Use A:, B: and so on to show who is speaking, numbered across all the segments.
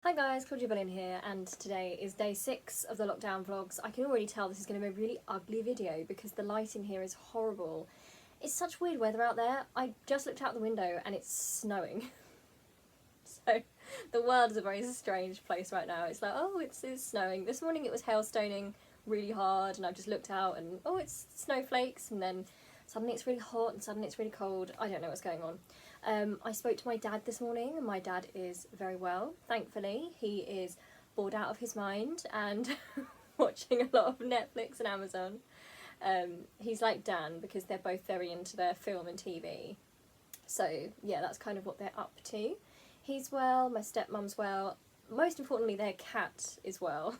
A: Hi guys, Claudia Boleyn here, and today is day 6 of the lockdown vlogs. I can already tell this is going to be a really ugly video because the lighting here is horrible. It's such weird weather out there. I just looked out the window and it's snowing. So the world is a very strange place right now. It's like, oh, it's snowing. This morning it was hailstoning really hard and I've just looked out and oh, it's snowflakes, and then suddenly it's really hot and suddenly it's really cold. I don't know what's going on. I spoke to my dad this morning and my dad is very well, thankfully. He is bored out of his mind and watching a lot of Netflix and Amazon. He's like Dan because they're both very into their film and TV. So yeah, that's kind of what they're up to. He's well, my stepmom's well. Most importantly, their cat is well.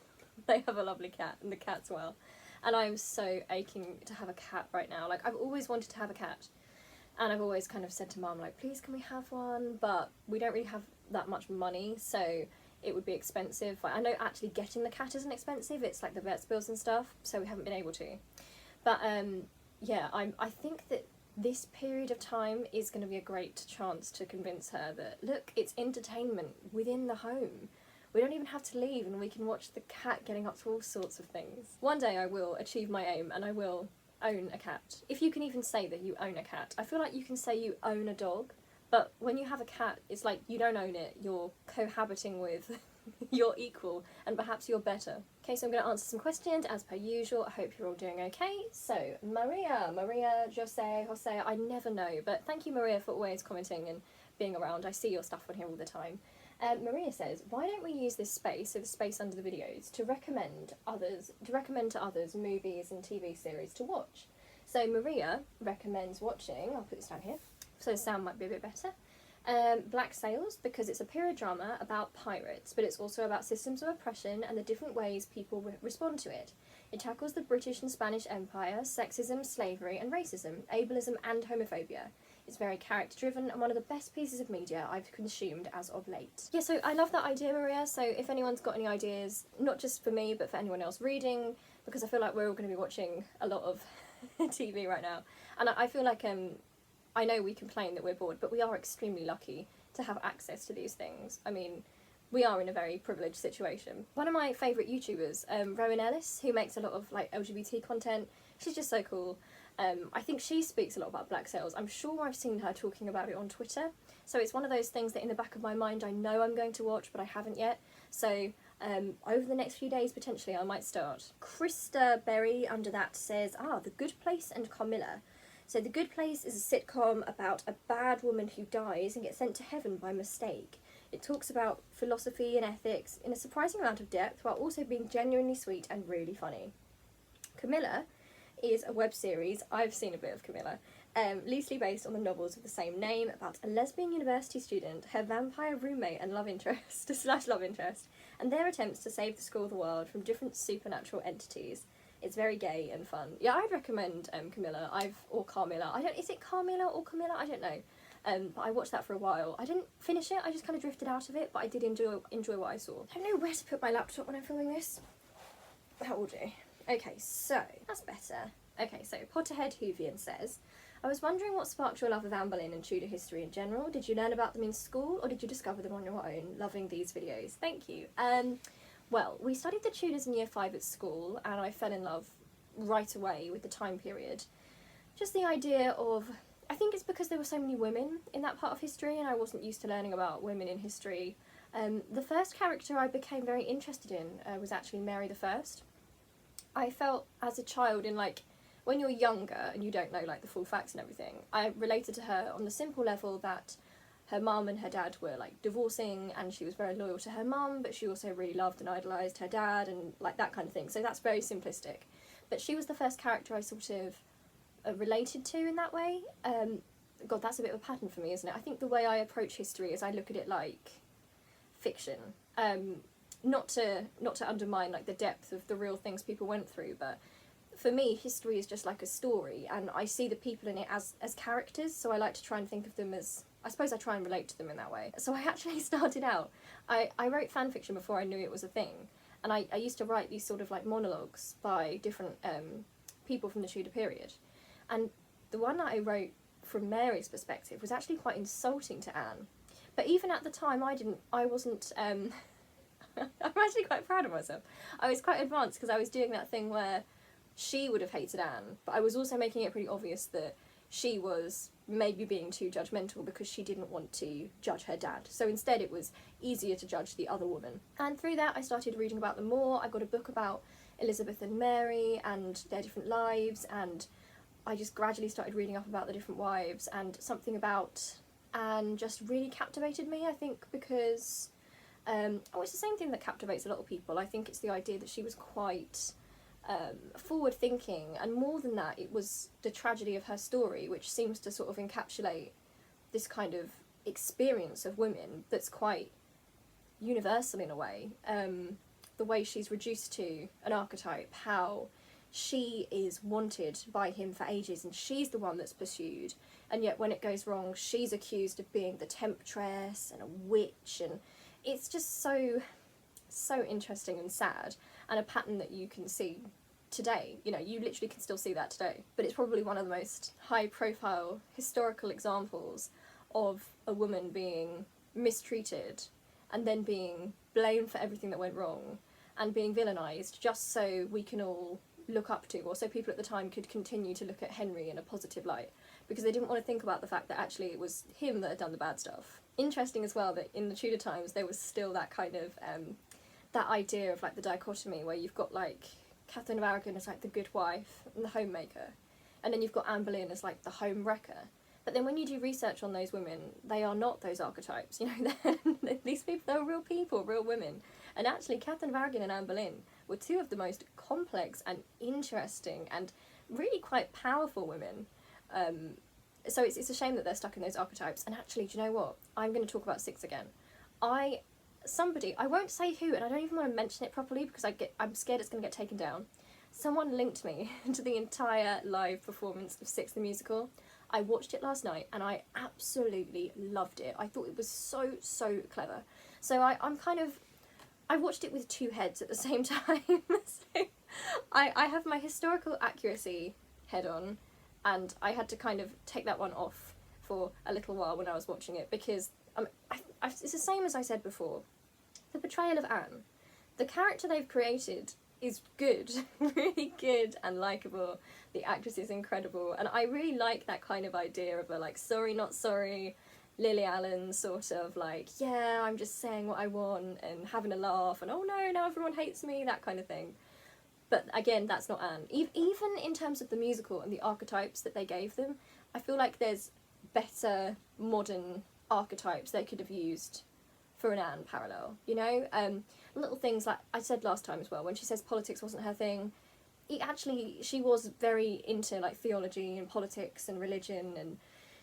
A: They have a lovely cat and the cat's well. And I'm so aching to have a cat right now. Like, I've always wanted to have a cat. And I've always kind of said to Mum, like, please can we have one? But we don't really have that much money, so it would be expensive. I know actually getting the cat isn't expensive, it's like the vet's bills and stuff, so we haven't been able to. But yeah, I think that this period of time is going to be a great chance to convince her that, look, it's entertainment within the home. We don't even have to leave and we can watch the cat getting up to all sorts of things. One day I will achieve my aim and I will own a cat. If you can even say that you own a cat. I feel like you can say you own a dog, but when you have a cat, it's like you don't own it, you're cohabiting with your equal, and perhaps you're better. Okay, so I'm going to answer some questions as per usual. I hope you're all doing okay. So, Maria, Jose, I never know, but thank you, Maria, for always commenting and being around. I see your stuff on here all the time. Maria says, why don't we use this space, so the space under the videos, to recommend to others movies and TV series to watch? So Maria recommends watching, I'll put this down here, so the sound might be a bit better, Black Sails, because it's a period drama about pirates, but it's also about systems of oppression and the different ways people respond to it. It tackles the British and Spanish Empire, sexism, slavery and racism, ableism and homophobia. It's very character-driven and one of the best pieces of media I've consumed as of late. Yeah, so I love that idea, Maria, so if anyone's got any ideas, not just for me, but for anyone else reading, because I feel like we're all going to be watching a lot of TV right now, and I feel like, I know we complain that we're bored, but we are extremely lucky to have access to these things. I mean, we are in a very privileged situation. One of my favourite YouTubers, Rowan Ellis, who makes a lot of like LGBT content, she's just so cool. I think she speaks a lot about Black Sails. I'm sure I've seen her talking about it on Twitter. So it's one of those things that in the back of my mind I know I'm going to watch, but I haven't yet. So over the next few days, potentially, I might start. Krista Berry under that says, The Good Place and Carmilla. So The Good Place is a sitcom about a bad woman who dies and gets sent to heaven by mistake. It talks about philosophy and ethics in a surprising amount of depth while also being genuinely sweet and really funny. Camilla is a web series, I've seen a bit of Camilla, loosely based on the novels of the same name about a lesbian university student, her vampire roommate and love interest, and their attempts to save the school of the world from different supernatural entities. It's very gay and fun. Yeah, I'd recommend Camilla, or Carmilla. Is it Carmilla or Camilla? I don't know. But I watched that for a while. I didn't finish it, I just kind of drifted out of it, but I did enjoy what I saw. I don't know where to put my laptop when I'm filming this. That will do. Okay, so, that's better. Okay, so Potterhead Hoovian says, I was wondering what sparked your love of Anne Boleyn and Tudor history in general. Did you learn about them in school, or did you discover them on your own? Loving these videos. Thank you. Well, we studied the Tudors in year 5 at school, and I fell in love right away with the time period. Just the idea of, I think it's because there were so many women in that part of history, and I wasn't used to learning about women in history. The first character I became very interested in was actually Mary I. I felt as a child when you're younger and you don't know like the full facts and everything, I related to her on the simple level that her mum and her dad were like divorcing and she was very loyal to her mum, but she also really loved and idolised her dad and like that kind of thing. So that's very simplistic. But she was the first character I sort of related to in that way. God, that's a bit of a pattern for me, isn't it? I think the way I approach history is I look at it like fiction. Not to undermine like the depth of the real things people went through, but for me history is just like a story and I see the people in it as characters, so I like to try and think of them as, I suppose I try and relate to them in that way. So I actually started out, I wrote fan fiction before I knew it was a thing, and I used to write these sort of like monologues by different people from the Tudor period, and the one that I wrote from Mary's perspective was actually quite insulting to Anne. But even at the time I wasn't I'm actually quite proud of myself. I was quite advanced because I was doing that thing where she would have hated Anne, but I was also making it pretty obvious that she was maybe being too judgmental because she didn't want to judge her dad. So instead it was easier to judge the other woman. And through that I started reading about them more. I got a book about Elizabeth and Mary and their different lives, and I just gradually started reading up about the different wives, and something about Anne just really captivated me, I think, because it's the same thing that captivates a lot of people. I think it's the idea that she was quite forward thinking, and more than that, it was the tragedy of her story, which seems to sort of encapsulate this kind of experience of women that's quite universal in a way. The way she's reduced to an archetype, how she is wanted by him for ages and she's the one that's pursued, and yet when it goes wrong she's accused of being the temptress and a witch, and it's just so interesting and sad, and a pattern that you can see today. You know, you literally can still see that today, but it's probably one of the most high profile historical examples of a woman being mistreated and then being blamed for everything that went wrong and being villainised just so we can all look up to, or so people at the time could continue to look at Henry in a positive light, because they didn't want to think about the fact that actually it was him that had done the bad stuff. Interesting as well that in the Tudor times there was still that kind of that idea of like the dichotomy where you've got like Catherine of Aragon as like the good wife and the homemaker, and then you've got Anne Boleyn as like the home wrecker. But then when you do research on those women, they are not those archetypes, you know. These people, they're real people, real women. And actually Catherine of Aragon and Anne Boleyn were two of the most complex and interesting and really quite powerful women. So it's a shame that they're stuck in those archetypes. And actually, do you know what? I'm going to talk about Six again. I won't say who, and I don't even want to mention it properly because I'm scared it's going to get taken down. Someone linked me to the entire live performance of Six the Musical. I watched it last night and I absolutely loved it. I thought it was so clever. So I watched it with two heads at the same time. So I have my historical accuracy head on, and I had to kind of take that one off for a little while when I was watching it, because it's the same as I said before. The portrayal of Anne, the character they've created is good, really good and likeable. The actress is incredible, and I really like that kind of idea of a like sorry not sorry Lily Allen sort of like, yeah, I'm just saying what I want and having a laugh and oh no, now everyone hates me, that kind of thing. But again, that's not Anne. Even in terms of the musical and the archetypes that they gave them, I feel like there's better modern archetypes they could have used for an Anne parallel, you know? Little things like I said last time as well, when she says politics wasn't her thing, she was very into like theology and politics and religion, and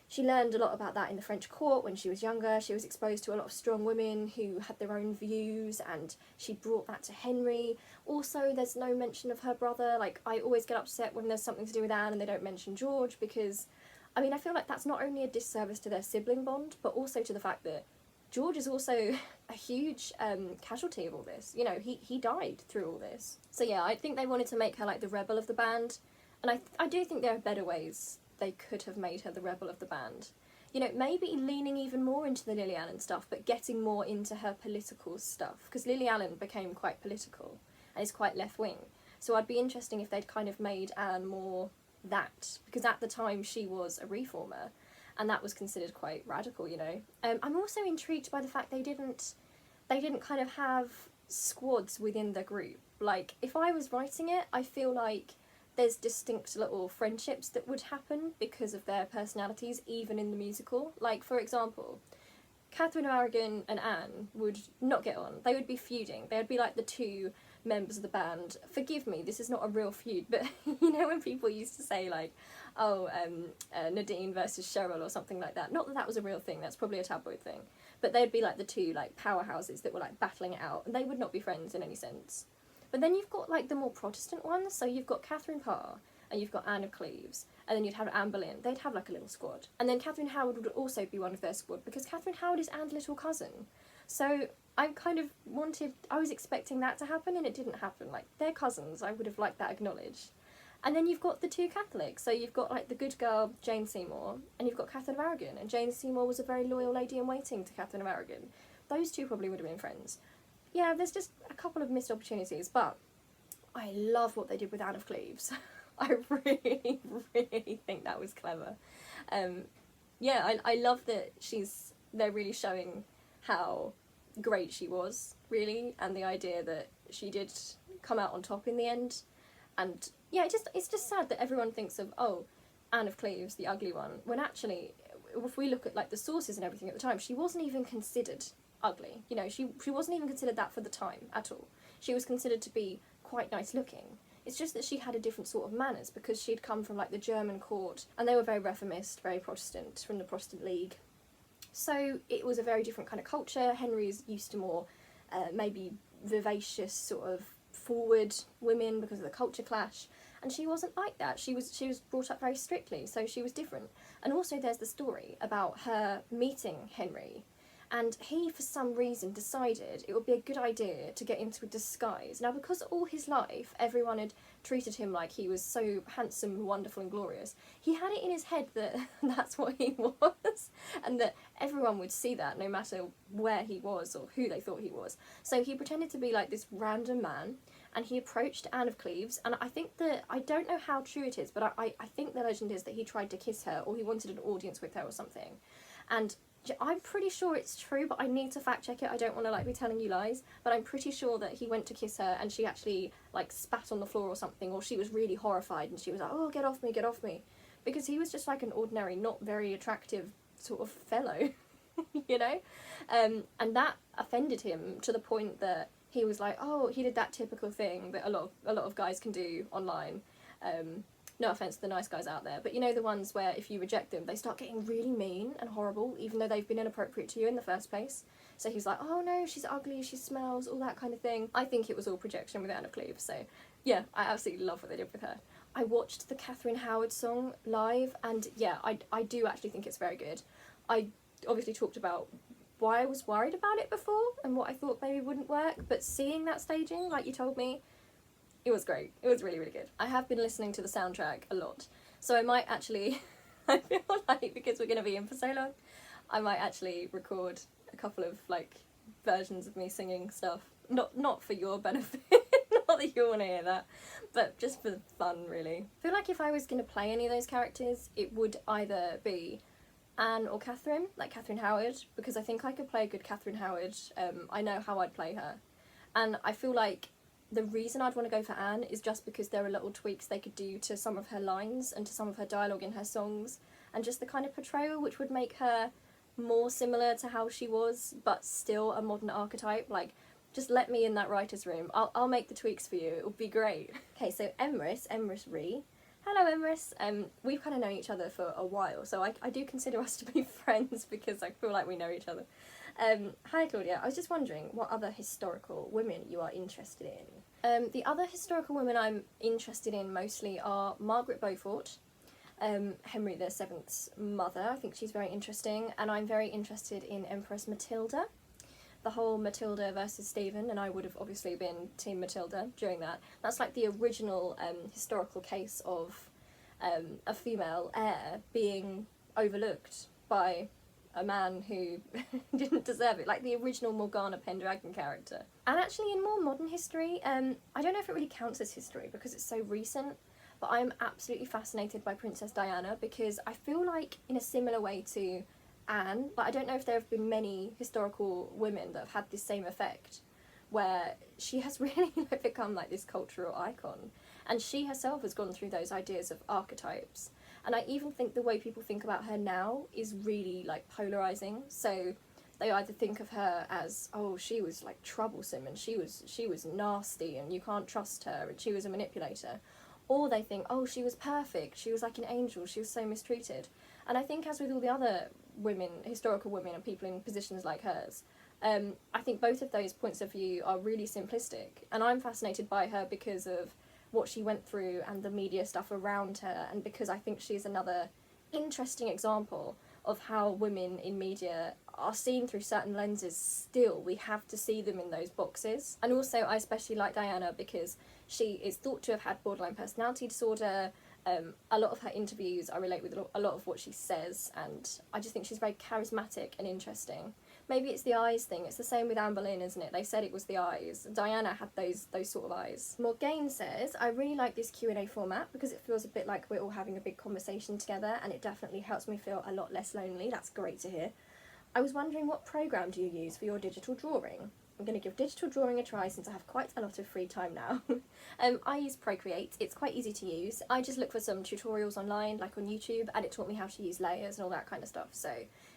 A: she learned a lot about that in the French court when she was younger. She was exposed to a lot of strong women who had their own views, and she brought that to Henry. Also, there's no mention of her brother. Like, I always get upset when there's something to do with Anne and they don't mention George, because, I mean, I feel like that's not only a disservice to their sibling bond, but also to the fact that George is also a huge casualty of all this. You know, he died through all this. So yeah, I think they wanted to make her like the rebel of the band, and I do think there are better ways they could have made her the rebel of the band. You know, maybe leaning even more into the Lily Allen stuff, but getting more into her political stuff, because Lily Allen became quite political and is quite left-wing. So I'd be interesting if they'd kind of made Anne more that, because at the time she was a reformer, and that was considered quite radical, you know. I'm also intrigued by the fact they didn't kind of have squads within the group. Like, if I was writing it, I feel like there's distinct little friendships that would happen because of their personalities, even in the musical. Like, for example, Catherine of Aragon and Anne would not get on. They would be feuding. They would be like the two members of the band. Forgive me, this is not a real feud, but you know when people used to say like, oh, Nadine versus Cheryl or something like that. Not that that was a real thing, that's probably a tabloid thing. But they'd be like the two like powerhouses that were like battling it out, and they would not be friends in any sense. But then you've got like the more Protestant ones, so you've got Catherine Parr, and you've got Anne of Cleves, and then you'd have Anne Boleyn. They'd have like a little squad. And then Catherine Howard would also be one of their squad, because Catherine Howard is Anne's little cousin. So I was expecting that to happen, and it didn't happen. Like, they're cousins, I would have liked that acknowledged. And then you've got the two Catholics, so you've got like the good girl, Jane Seymour, and you've got Catherine of Aragon, and Jane Seymour was a very loyal lady in waiting to Catherine of Aragon. Those two probably would have been friends. yeah, there's just a couple of missed opportunities, but I love what they did with Anne of Cleves. I really, really think that was clever. Yeah, I love that they're really showing how great she was, really, and the idea that she did come out on top in the end. And yeah, it's just sad that everyone thinks of, oh, Anne of Cleves, the ugly one, when actually, if we look at like the sources and everything at the time, she wasn't even considered ugly. You know, she wasn't even considered that for the time at all. She was considered to be quite nice looking. It's just that she had a different sort of manners because she'd come from like the German court, and they were very reformist, very Protestant, from the Protestant League. So it was a very different kind of culture. Henry's used to more maybe vivacious, sort of forward women because of the culture clash, and she wasn't like that. She was brought up very strictly, so she was different. And also there's the story about her meeting Henry, and he for some reason decided it would be a good idea to get into a disguise. Now, because all his life everyone had treated him like he was so handsome, wonderful and glorious, he had it in his head that that's what he was, and that everyone would see that no matter where he was or who they thought he was. So he pretended to be like this random man, and he approached Anne of Cleves, and I think that, I don't know how true it is, but I think the legend is that he tried to kiss her, or he wanted an audience with her or something. And I'm pretty sure it's true, but I need to fact check it. I don't want to like be telling you lies, but I'm pretty sure that he went to kiss her and she actually like spat on the floor or something, or she was really horrified and she was like, oh, get off me, because he was just like an ordinary, not very attractive sort of fellow, you know, and that offended him to the point that he was like, oh, he did that typical thing that a lot of guys can do online. No offence to the nice guys out there, but you know, the ones where if you reject them, they start getting really mean and horrible, even though they've been inappropriate to you in the first place. So he's like, oh no, she's ugly, she smells, all that kind of thing. I think it was all projection with Anne of Cleves, so yeah, I absolutely love what they did with her. I watched the Catherine Howard song live, and yeah, I do actually think it's very good. I obviously talked about why I was worried about it before, and what I thought maybe wouldn't work, but seeing that staging, like you told me, it was great. It was really, really good. I have been listening to the soundtrack a lot, so I might actually, I feel like because we're going to be in for so long, I might actually record a couple of like versions of me singing stuff. Not for your benefit, not that you want to hear that, but just for fun, really. I feel like if I was going to play any of those characters, it would either be Anne or Catherine, like Catherine Howard, because I think I could play a good Catherine Howard. I know how I'd play her, and I feel like the reason I'd want to go for Anne is just because there are little tweaks they could do to some of her lines and to some of her dialogue in her songs, and just the kind of portrayal which would make her more similar to how she was, but still a modern archetype. Like, just let me in that writer's room. I'll make the tweaks for you. It would be great. Okay, so Emrys Ree. Hello, Emrys. We've kind of known each other for a while, so I do consider us to be friends because I feel like we know each other. Hi Claudia, I was just wondering what other historical women you are interested in. The other historical women I'm interested in mostly are Margaret Beaufort, Henry VII's mother. I think she's very interesting, and I'm very interested in Empress Matilda. The whole Matilda versus Stephen, and I would have obviously been Team Matilda during that. That's like the original historical case of a female heir being overlooked by a man who didn't deserve it, like the original Morgana Pendragon character. And actually in more modern history, I don't know if it really counts as history because it's so recent, but I'm absolutely fascinated by Princess Diana because I feel like in a similar way to Anne, but I don't know if there have been many historical women that have had this same effect, where she has really become like this cultural icon, and she herself has gone through those ideas of archetypes. And I even think the way people think about her now is really like polarizing. So they either think of her as, oh, she was like troublesome and she was nasty and you can't trust her and she was a manipulator, or they think, oh, she was perfect, she was like an angel, she was so mistreated. And I think, as with all the other women, historical women and people in positions like hers, I think both of those points of view are really simplistic, and I'm fascinated by her because of what she went through and the media stuff around her, and because I think she's another interesting example of how women in media are seen through certain lenses still. We have to see them in those boxes. And also I especially like Diana because she is thought to have had borderline personality disorder. A lot of her interviews I relate with a lot of what she says, and I just think she's very charismatic and interesting. Maybe it's the eyes thing. It's the same with Anne Boleyn, isn't it? They said it was the eyes. Diana had those sort of eyes. Morgane says, I really like this Q&A format because it feels a bit like we're all having a big conversation together, and it definitely helps me feel a lot less lonely. That's great to hear. I was wondering, what program do you use for your digital drawing? I'm going to give digital drawing a try since I have quite a lot of free time now. I use Procreate. It's quite easy to use. I just look for some tutorials online, like on YouTube, and it taught me how to use layers and all that kind of stuff. So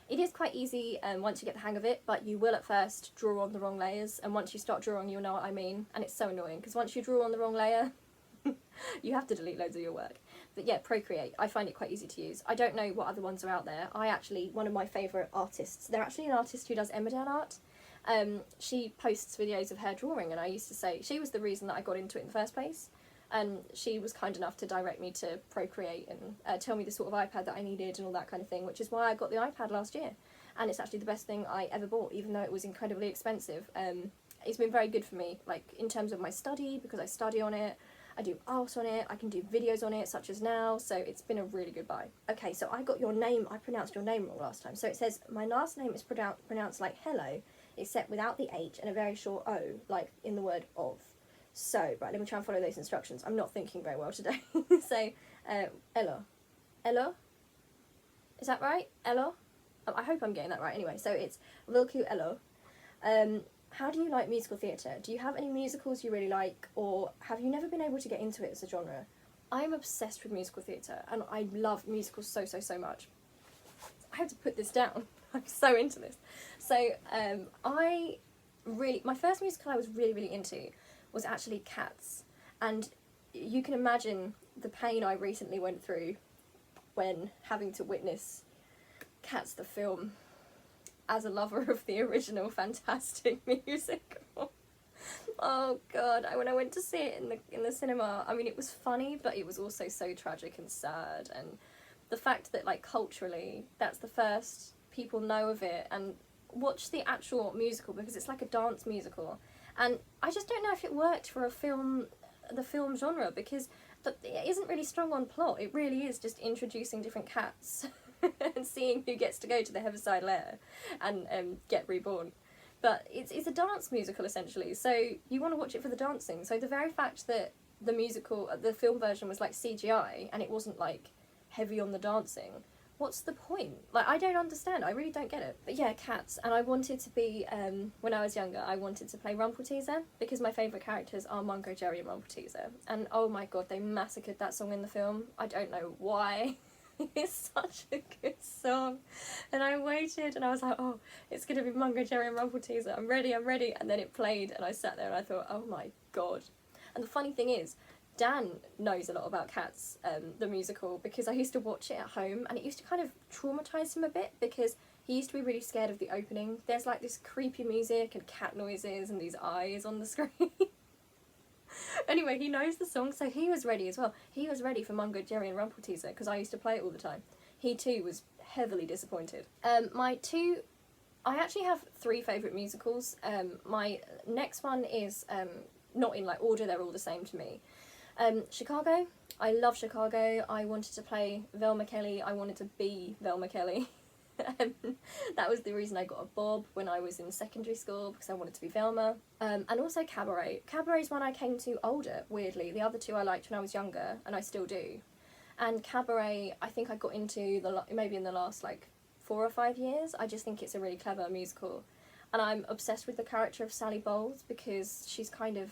A: it is quite easy once you get the hang of it, but you will at first draw on the wrong layers, and once you start drawing, you'll know what I mean. And it's so annoying, because once you draw on the wrong layer, you have to delete loads of your work. But yeah, Procreate, I find it quite easy to use. I don't know what other ones are out there. One of my favourite artists, they're actually an artist who does Emmerdale art. She posts videos of her drawing, and I used to say she was the reason that I got into it in the first place, and she was kind enough to direct me to Procreate and tell me the sort of iPad that I needed and all that kind of thing, which is why I got the iPad last year, and it's actually the best thing I ever bought, even though it was incredibly expensive. It's been very good for me, like in terms of my study, because I study on it, I do art on it, I can do videos on it, such as now, so it's been a really good buy. Okay, so I got your name, I pronounced your name wrong last time, so it says, my last name is pronounced like hello, except without the H and a very short O, like in the word of. So, right, let me try and follow those instructions. I'm not thinking very well today. So, Elo. Elo? Is that right? Elo? Oh, I hope I'm getting that right anyway. So it's Vilku Elo. How do you like musical theatre? Do you have any musicals you really like, or have you never been able to get into it as a genre? I'm obsessed with musical theatre, and I love musicals so, so, so much. I have to put this down. I'm so into this. So, my first musical I was really, really into was actually Cats. And you can imagine the pain I recently went through when having to witness Cats the film as a lover of the original fantastic musical. Oh god, when I went to see it in the cinema, I mean, it was funny, but it was also so tragic and sad, and the fact that, like, culturally, that's the first people know of it and watch the actual musical, because it's like a dance musical, and I just don't know if it worked for the film genre, because it isn't really strong on plot. It really is just introducing different cats and seeing who gets to go to the Heaviside Lair and get reborn. But it's a dance musical, essentially, so you want to watch it for the dancing. So the very fact that the film version was like CGI and it wasn't like heavy on the dancing, what's the point? Like, I don't understand. I really don't get it. But yeah, Cats. And I wanted to be, when I was younger, I wanted to play Rumpelteazer, because my favourite characters are Mungo, Jerry and Rumpelteazer. And oh my god, they massacred that song in the film. I don't know why. It's such a good song. And I waited and I was like, oh, it's going to be Mungo, Jerry and Rumpelteazer. I'm ready. And then it played and I sat there and I thought, oh my god. And the funny thing is, Dan knows a lot about Cats, the musical, because I used to watch it at home, and it used to kind of traumatise him a bit, because he used to be really scared of the opening. There's like this creepy music and cat noises and these eyes on the screen. Anyway, he knows the song, so he was ready as well. He was ready for Mungo, Jerry and Rumpelteazer, because I used to play it all the time. He too was heavily disappointed. I actually have 3 favourite musicals. My next one is not in like order, they're all the same to me. Chicago. I love Chicago. I wanted to play Velma Kelly. I wanted to be Velma Kelly. That was the reason I got a bob when I was in secondary school, because I wanted to be Velma. And also Cabaret. Cabaret is one I came to older, weirdly. The other 2 I liked when I was younger, and I still do. And Cabaret, I think I got into maybe in the last like 4 or 5 years. I just think it's a really clever musical. And I'm obsessed with the character of Sally Bowles, because she's kind of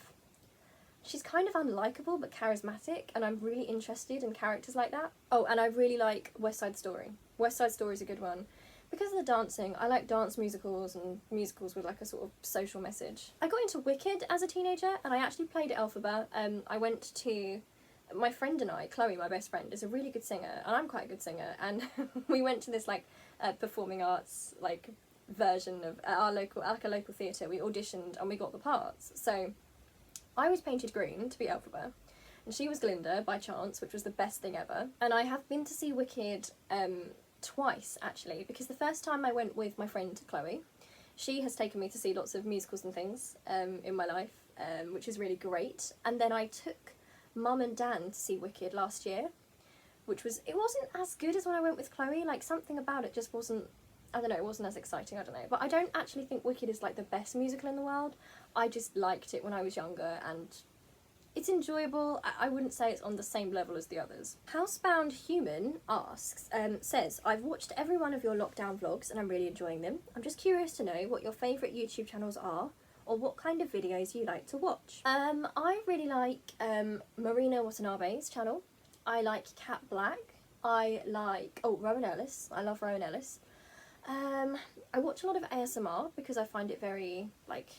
A: unlikable but charismatic, and I'm really interested in characters like that. Oh, and I really like West Side Story. West Side Story is a good one. Because of the dancing, I like dance musicals and musicals with like a sort of social message. I got into Wicked as a teenager, and I actually played at Elphaba. I went to... My friend and I, Chloe, my best friend, is a really good singer, and I'm quite a good singer, and we went to this like performing arts like version of our local theatre. We auditioned and we got the parts. So I was painted green to be Elphaba, and she was Glinda by chance, which was the best thing ever. And I have been to see Wicked twice, actually, because the first time I went with my friend Chloe. She has taken me to see lots of musicals and things in my life, which is really great. And then I took Mum and Dan to see Wicked last year, it wasn't as good as when I went with Chloe. Like, something about it just wasn't I don't know, it wasn't as exciting, I don't know. But I don't actually think Wicked is like the best musical in the world. I just liked it when I was younger, and it's enjoyable. I wouldn't say it's on the same level as the others. Housebound Human asks, says, I've watched every one of your lockdown vlogs and I'm really enjoying them. I'm just curious to know what your favourite YouTube channels are, or what kind of videos you like to watch. I really like Marina Watanabe's channel. I like Cat Black. I like, Rowan Ellis. I love Rowan Ellis. I watch a lot of ASMR because I find it very, like,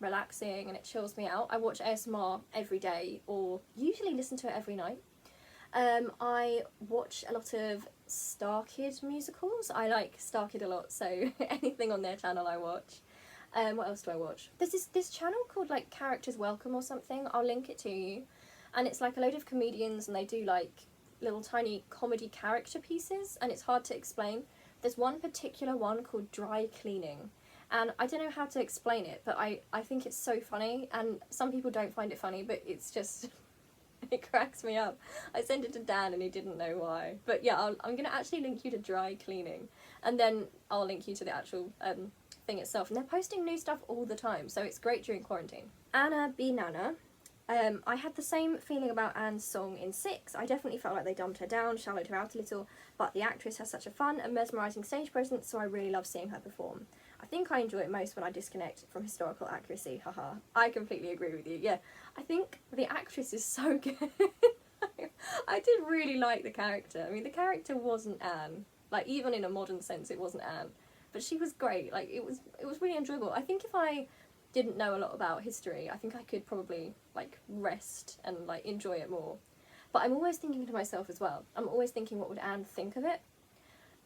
A: relaxing and it chills me out. I watch ASMR every day, or usually listen to it every night. I watch a lot of Star Kid musicals. I like Star Kid a lot, so anything on their channel I watch. What else do I watch? There's this channel called like Characters Welcome or something. I'll link it to you. And it's like a load of comedians and they do like little tiny comedy character pieces, and it's hard to explain. There's one particular one called Dry Cleaning, and I don't know how to explain it, but I think it's so funny, and some people don't find it funny, but it's just, it cracks me up. I sent it to Dan and he didn't know why. But yeah, I'm going to actually link you to Dry Cleaning, and then I'll link you to the actual thing itself. And they're posting new stuff all the time, so it's great during quarantine. Anna B. Nana. I had the same feeling about Anne's song in 6. I definitely felt like they dumbed her down, shallowed her out a little, but the actress has such a fun and mesmerising stage presence, so I really love seeing her perform. I think I enjoy it most when I disconnect from historical accuracy, haha. I completely agree with you, yeah. I think the actress is so good. I did really like the character. I mean, the character wasn't Anne. Like, even in a modern sense, it wasn't Anne. But she was great. Like, it was really enjoyable. I think if I didn't know a lot about history, I think I could probably like rest and like enjoy it more. But I'm always thinking to myself as well, I'm always thinking, what would Anne think of it?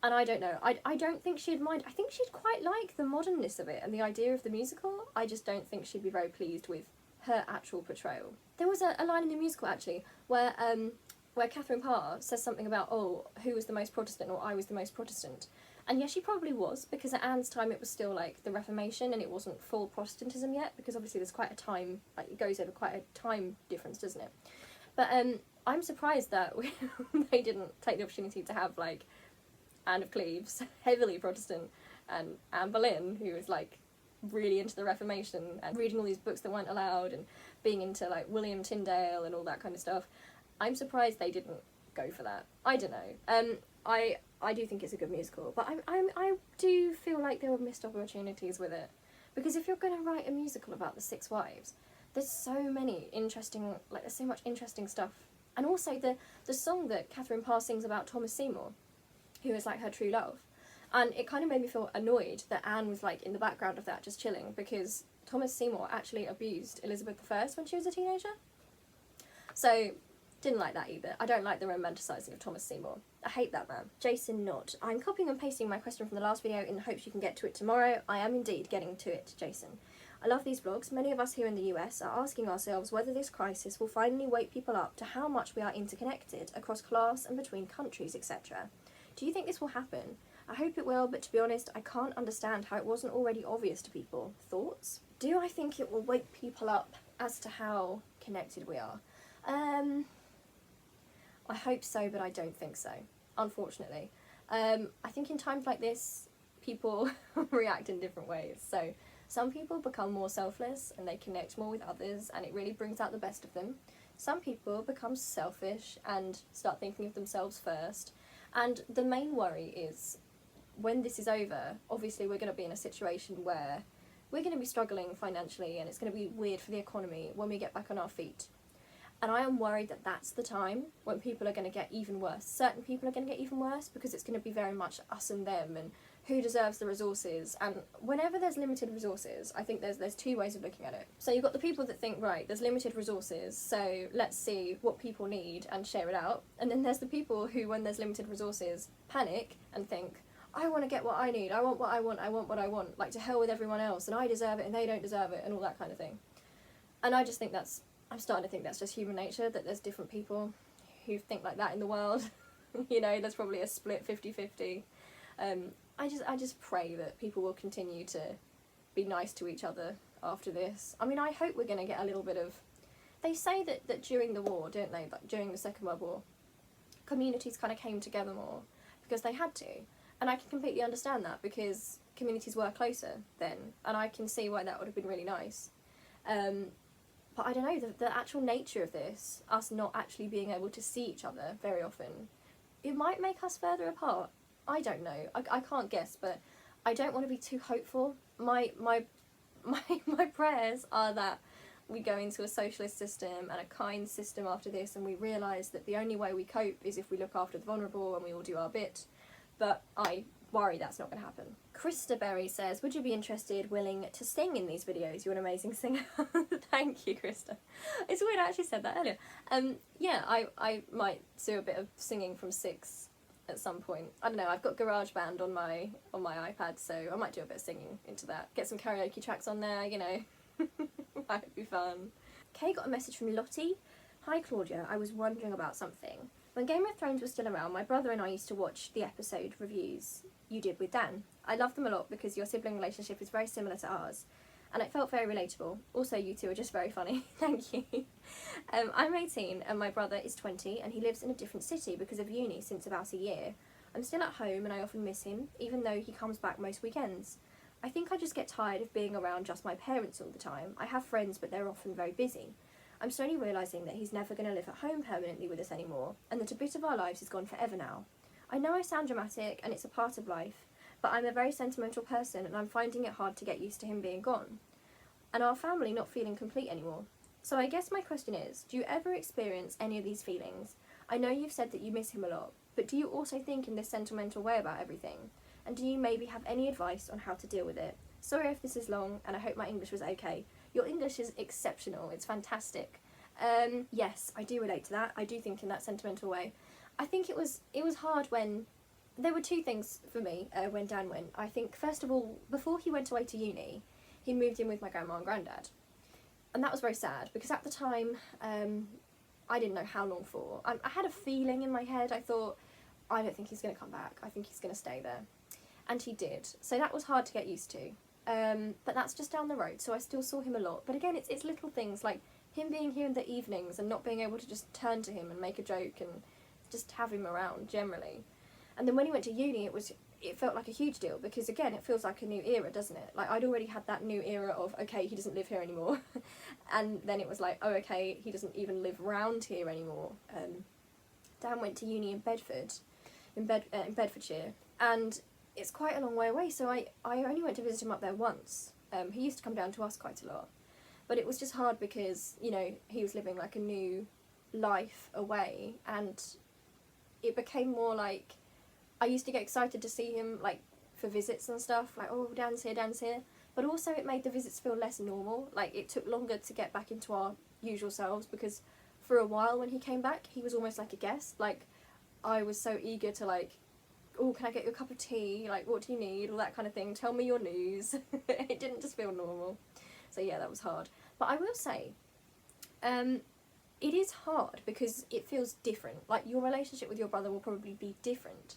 A: And I don't know, I don't think she'd mind. I think she'd quite like the modernness of it and the idea of the musical. I just don't think she'd be very pleased with her actual portrayal. There was a line in the musical actually where Catherine Parr says something about, oh, who was the most Protestant, or I was the most Protestant. And yes, she probably was, because at Anne's time it was still like the Reformation and it wasn't full Protestantism yet, because obviously there's quite a time, like it goes over quite a time difference, doesn't it? But I'm surprised that they didn't take the opportunity to have like Anne of Cleves, heavily Protestant, and Anne Boleyn, who was like really into the Reformation and reading all these books that weren't allowed and being into like William Tyndale and all that kind of stuff. I'm surprised they didn't go for that. I don't know. I do think it's a good musical, but I do feel like there were missed opportunities with it. Because if you're going to write a musical about the 6 wives, there's so many interesting, like there's so much interesting stuff. And also the song that Catherine Parr sings about Thomas Seymour, who is like her true love. And it kind of made me feel annoyed that Anne was like in the background of that just chilling, because Thomas Seymour actually abused Elizabeth I when she was a teenager. So didn't like that either. I don't like the romanticising of Thomas Seymour. I hate that man. Jason Knott. I'm copying and pasting my question from the last video in hopes you can get to it tomorrow. I am indeed getting to it, Jason. I love these vlogs. Many of us here in the US are asking ourselves whether this crisis will finally wake people up to how much we are interconnected across class and between countries, etc. Do you think this will happen? I hope it will, but to be honest, I can't understand how it wasn't already obvious to people. Thoughts? Do I think it will wake people up as to how connected we are? I hope so, but I don't think so, unfortunately. I think in times like this, people react in different ways. So some people become more selfless and they connect more with others and it really brings out the best of them. Some people become selfish and start thinking of themselves first. And the main worry is when this is over, obviously we're going to be in a situation where we're going to be struggling financially and it's going to be weird for the economy when we get back on our feet. And I am worried that that's the time when people are going to get even worse. Certain people are going to get even worse because it's going to be very much us and them and who deserves the resources. And whenever there's limited resources, I think there's 2 ways of looking at it. So you've got the people that think, right, there's limited resources, so let's see what people need and share it out. And then there's the people who, when there's limited resources, panic and think, I want to get what I need, I want what I want, I want what I want, like to hell with everyone else, and I deserve it and they don't deserve it, and all that kind of thing. And I just think I'm starting to think that's just human nature, that there's different people who think like that in the world. You know, there's probably a split 50-50. I just pray that people will continue to be nice to each other after this. I mean, I hope we're going to get a little bit of... They say that during the war, don't they, like during the Second World War, communities kind of came together more because they had to. And I can completely understand that because communities were closer then, and I can see why that would have been really nice. But I don't know, the actual nature of this, us not actually being able to see each other very often, it might make us further apart. I don't know. I can't guess, but I don't want to be too hopeful. My prayers are that we go into a socialist system and a kind system after this, and we realise that the only way we cope is if we look after the vulnerable and we all do our bit. But I worry that's not going to happen. Krista Berry says, would you be interested, willing to sing in these videos? You're an amazing singer. Thank you, Krista. It's weird, I actually said that earlier. Yeah, I might do a bit of singing from 6 at some point. I don't know, I've got GarageBand on my iPad, so I might do a bit of singing into that. Get some karaoke tracks on there, you know. Might be fun. Kay got a message from Lottie. Hi Claudia, I was wondering about something. When Game of Thrones was still around, my brother and I used to watch the episode reviews you did with Dan. I love them a lot because your sibling relationship is very similar to ours, and it felt very relatable. Also, you two are just very funny. Thank you. I'm 18 and my brother is 20 and he lives in a different city because of uni since about a year. I'm still at home and I often miss him, even though he comes back most weekends. I think I just get tired of being around just my parents all the time. I have friends, but they're often very busy. I'm slowly realising that he's never going to live at home permanently with us anymore, and that a bit of our lives is gone forever now. I know I sound dramatic, and it's a part of life, but I'm a very sentimental person, and I'm finding it hard to get used to him being gone, and our family not feeling complete anymore. So I guess my question is, do you ever experience any of these feelings? I know you've said that you miss him a lot, but do you also think in this sentimental way about everything? And do you maybe have any advice on how to deal with it? Sorry if this is long, and I hope my English was okay. Your English is exceptional, it's fantastic. Yes, I do relate to that. I do think in that sentimental way. I think it was hard when, there were two things for me when Dan went. I think, first of all, before he went away to uni, he moved in with my grandma and granddad. And that was very sad, because at the time, I didn't know how long for. I had a feeling in my head, I thought, I don't think he's going to come back, I think he's going to stay there. And he did. So that was hard to get used to. But that's just down the road, so I still saw him a lot. But again, it's little things like him being here in the evenings and not being able to just turn to him and make a joke and just have him around generally. And then when he went to uni, it felt like a huge deal because again, it feels like a new era, doesn't it? Like I'd already had that new era of, okay, he doesn't live here anymore. And then it was like, oh, okay, he doesn't even live round here anymore. Dan went to uni in Bedford, in Bedfordshire, and it's quite a long way away, so I only went to visit him up there once. He used to come down to us quite a lot. But it was just hard because, you know, he was living like a new life away, and it became more like, I used to get excited to see him, like, for visits and stuff, like, oh, Dan's here, but also it made the visits feel less normal. Like, it took longer to get back into our usual selves, because for a while when he came back, he was almost like a guest. Like, I was so eager to, like, oh, can I get you a cup of tea? Like, what do you need? All that kind of thing. Tell me your news. It didn't just feel normal. So yeah, that was hard. But I will say, it is hard because it feels different. Like, your relationship with your brother will probably be different,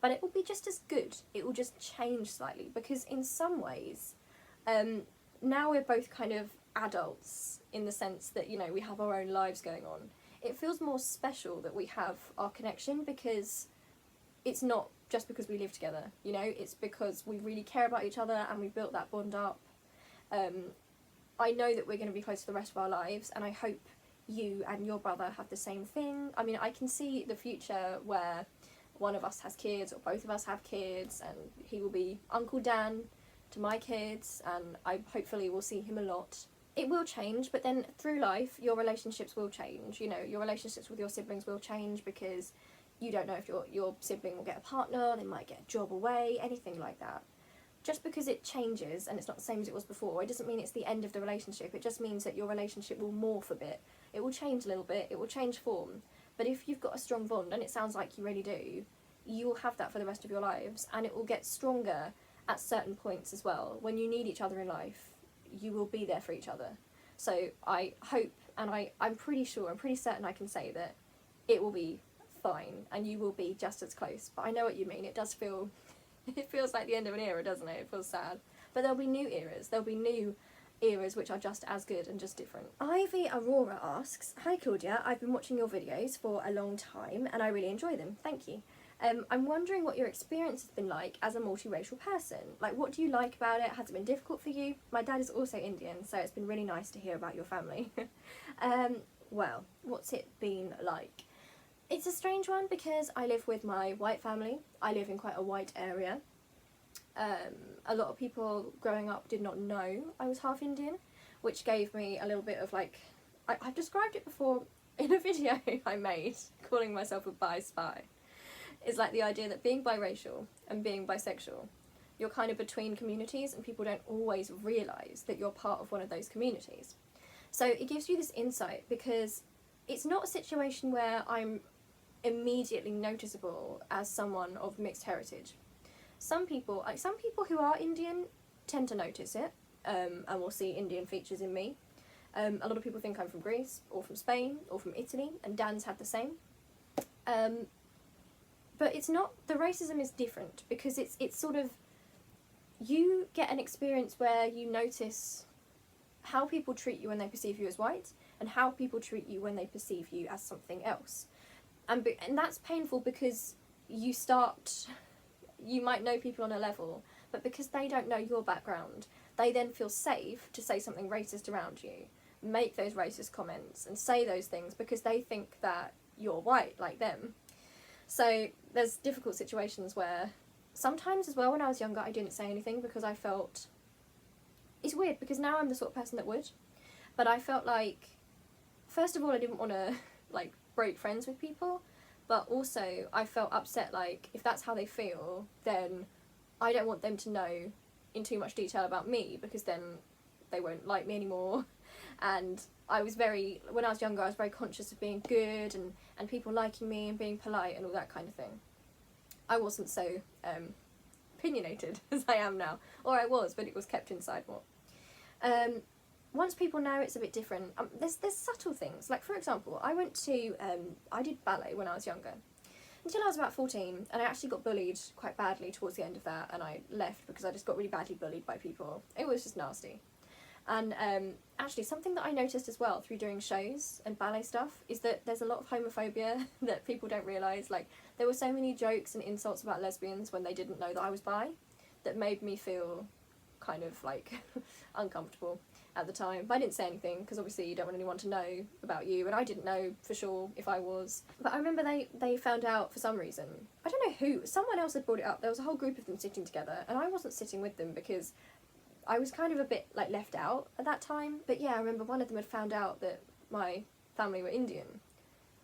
A: but it will be just as good. It will just change slightly because in some ways, now we're both kind of adults in the sense that, you know, we have our own lives going on. It feels more special that we have our connection because it's not just because we live together, you know, it's because we really care about each other and we built that bond up. I know that we're going to be close for the rest of our lives, and I hope you and your brother have the same thing. I mean, I can see the future where one of us has kids or both of us have kids, and he will be Uncle Dan to my kids, and I hopefully will see him a lot. It will change, but then through life, your relationships will change. You know, your relationships with your siblings will change because you don't know if your sibling will get a partner, they might get a job away, anything like that. Just because it changes and it's not the same as it was before, it doesn't mean it's the end of the relationship. It just means that your relationship will morph a bit. It will change a little bit, it will change form. But if you've got a strong bond, and it sounds like you really do, you will have that for the rest of your lives, and it will get stronger at certain points as well. When you need each other in life, you will be there for each other. So I hope, and I'm pretty sure, I'm pretty certain I can say that it will be fine, and you will be just as close. But I know what you mean, it does feel... It feels like the end of an era, doesn't it? It feels sad. But there'll be new eras. There'll be new eras which are just as good and just different. Ivy Aurora asks, hi Claudia, I've been watching your videos for a long time and I really enjoy them. Thank you. I'm wondering what your experience has been like as a multiracial person. Like, what do you like about it? Has it been difficult for you? My dad is also Indian, so it's been really nice to hear about your family. Well, what's it been like? It's a strange one because I live with my white family. I live in quite a white area. A lot of people growing up did not know I was half Indian, which gave me a little bit of like, I've described it before in a video I made, calling myself a bi spy. It's like the idea that being biracial and being bisexual, you're kind of between communities and people don't always realise that you're part of one of those communities. So it gives you this insight because it's not a situation where I'm immediately noticeable as someone of mixed heritage. Some people who are Indian tend to notice it, and will see Indian features in me. A lot of people think I'm from Greece or from Spain or from Italy, and Dan's had the same. But it's not, the racism is different because it's sort of, you get an experience where you notice how people treat you when they perceive you as white and how people treat you when they perceive you as something else. And that's painful because you might know people on a level, but because they don't know your background, they then feel safe to say something racist around you, make those racist comments and say those things because they think that you're white like them. So there's difficult situations where sometimes as well when I was younger I didn't say anything because I felt, it's weird because now I'm the sort of person that would, but I felt like, first of all I didn't want to like break friends with people, but also I felt upset like if that's how they feel then I don't want them to know in too much detail about me because then they won't like me anymore. And when I was younger I was very conscious of being good and people liking me and being polite and all that kind of thing. I wasn't so opinionated as I am now, or I was, but it was kept inside more. Once people know, it's a bit different. There's subtle things, like for example I did ballet when I was younger until I was about 14, and I actually got bullied quite badly towards the end of that, and I left because I just got really badly bullied by people. It was just nasty. And actually something that I noticed as well through doing shows and ballet stuff is that there's a lot of homophobia that people don't realise. Like there were so many jokes and insults about lesbians when they didn't know that I was bi that made me feel kind of like uncomfortable at the time. But I didn't say anything because obviously you don't want anyone to know about you, and I didn't know for sure if I was. But I remember they found out for some reason. I don't know who, someone else had brought it up. There was a whole group of them sitting together and I wasn't sitting with them because I was kind of a bit like left out at that time. But yeah, I remember one of them had found out that my family were Indian,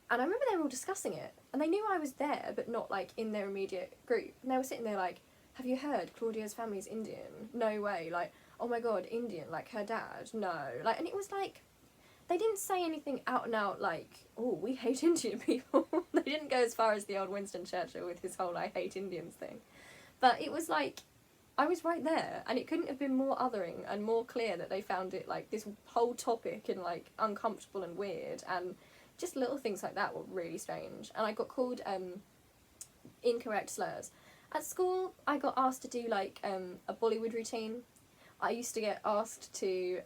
A: and I remember they were all discussing it and they knew I was there but not like in their immediate group, and they were sitting there like, have you heard Claudia's family's Indian? No way. Like, oh my god, Indian, like her dad? No. Like, and it was like, they didn't say anything out and out like, oh, we hate Indian people. They didn't go as far as the old Winston Churchill with his whole I hate Indians thing. But it was like, I was right there, and it couldn't have been more othering and more clear that they found it like this whole topic and like uncomfortable and weird, and just little things like that were really strange. And I got called incorrect slurs. At school, I got asked to do like a Bollywood routine. I used to get asked to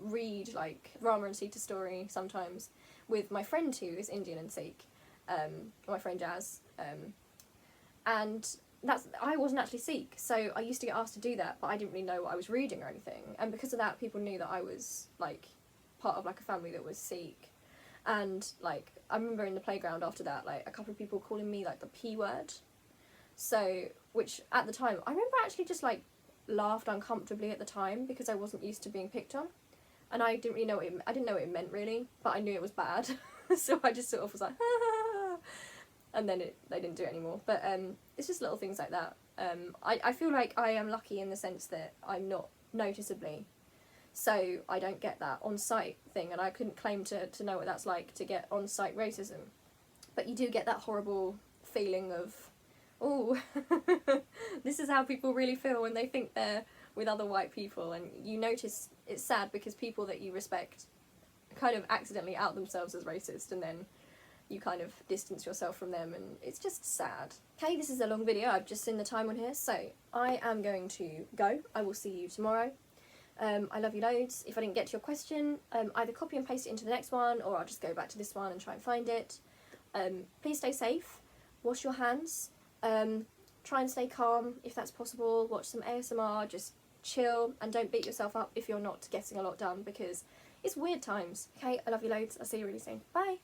A: read like Rama and Sita story sometimes with my friend who is Indian and Sikh, my friend Jazz, and I wasn't actually Sikh, so I used to get asked to do that, but I didn't really know what I was reading or anything, and because of that people knew that I was like part of like a family that was Sikh. And like I remember in the playground after that, like a couple of people calling me like the P word, so which at the time I remember actually just like laughed uncomfortably at the time because I wasn't used to being picked on, and I didn't know what it meant really, but I knew it was bad. So I just sort of was like and then they didn't do it anymore. But it's just little things like that. I feel like I am lucky in the sense that I'm not noticeably, so I don't get that on-site thing, and I couldn't claim to know what that's like to get on-site racism. But you do get that horrible feeling of, oh, this is how people really feel when they think they're with other white people, and you notice it's sad because people that you respect kind of accidentally out themselves as racist, and then you kind of distance yourself from them, and it's just sad. Okay, this is a long video, I've just seen the time on here, so I am going to go. I will see you tomorrow. I love you loads. If I didn't get to your question, either copy and paste it into the next one, or I'll just go back to this one and try and find it. Please stay safe. wash your hands, try and stay calm if that's possible, watch some ASMR, just chill, and don't beat yourself up if you're not getting a lot done, because it's weird times. Okay, I love you loads. I'll see you really soon. Bye!